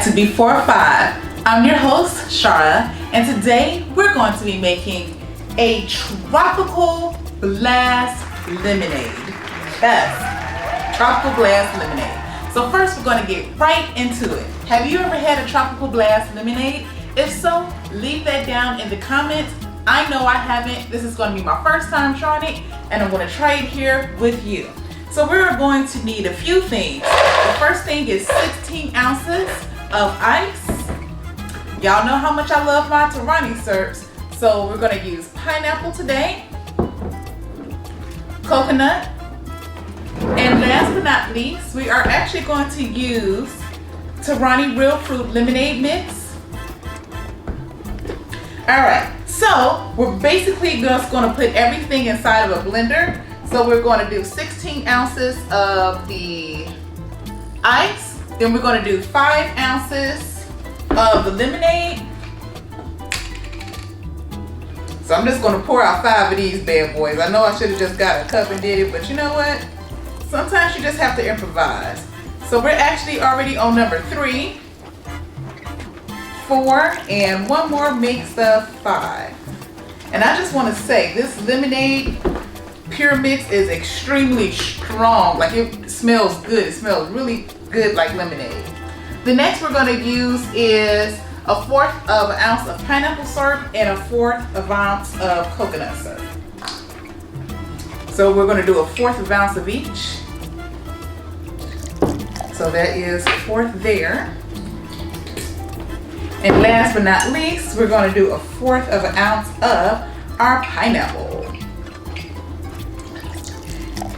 back to Before 5. I'm your host, Shara, and today we're going to be making a tropical glass lemonade. Yes, tropical glass lemonade. So first we're going to get right into it. Have you ever had a tropical glass lemonade? If so, leave that down in the comments. I know I haven't. This is going to be my first time trying it, and I'm going to try it here with you. So we're going to need a few things. The first thing is 16 ounces of ice. Y'all know how much I love my Torani syrups. So we're going to use pineapple today, coconut, and last but not least, we are actually going to use Torani Real Fruit Lemonade Mix. Alright, so we're basically just going to put everything inside of a blender. So we're going to do 16 ounces of the ice. Then we're going to do 5 ounces of the lemonade. So I'm just going to pour out 5 of these bad boys. I know I should have just got a cup and did it, but you know what? Sometimes you just have to improvise. So we're actually already on number 3, 4, and one more makes the 5. And I just want to say, this lemonade pure mix is extremely strong. Like, it smells good. It smells really good like lemonade. The next we're going to use is 1/4 of an ounce of pineapple syrup and 1/4 of an ounce of coconut syrup. So we're going to do 1/4 of an ounce of each. So that is 1/4 there. And last but not least, we're going to do 1/4 of an ounce of our pineapple.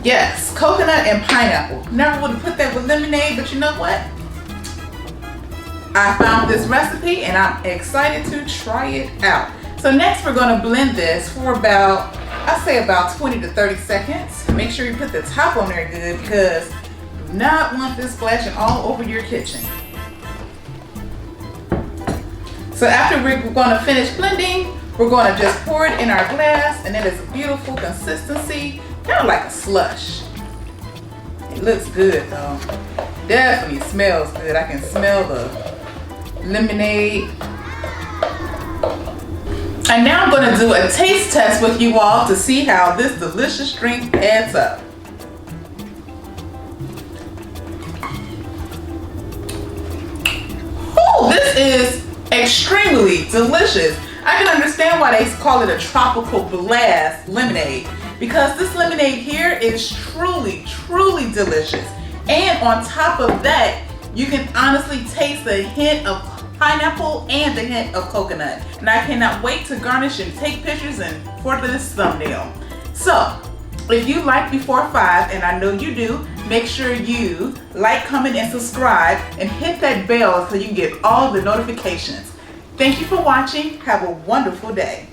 Yes, coconut and pineapple. Never would have put that with lemonade, but you know what? I found this recipe and I'm excited to try it out. So next we're going to blend this for about, I say about 20 to 30 seconds. Make sure you put the top on there good, because you do not want this splashing all over your kitchen. So after we're going to finish blending, we're going to just pour it in our glass, and it is a beautiful consistency, kind of like a slush. It looks good though. Definitely smells good. I can smell the lemonade. And now I'm going to do a taste test with you all to see how this delicious drink adds up. Oh, this is extremely delicious. I can understand why they call it a tropical glass lemonade, because this lemonade here is truly, truly delicious. And on top of that, you can honestly taste the hint of pineapple and the hint of coconut. And I cannot wait to garnish and take pictures and for this thumbnail. So, if you like Before 5, and I know you do, make sure you like, comment, and subscribe, and hit that bell so you can get all the notifications. Thank you for watching. Have a wonderful day.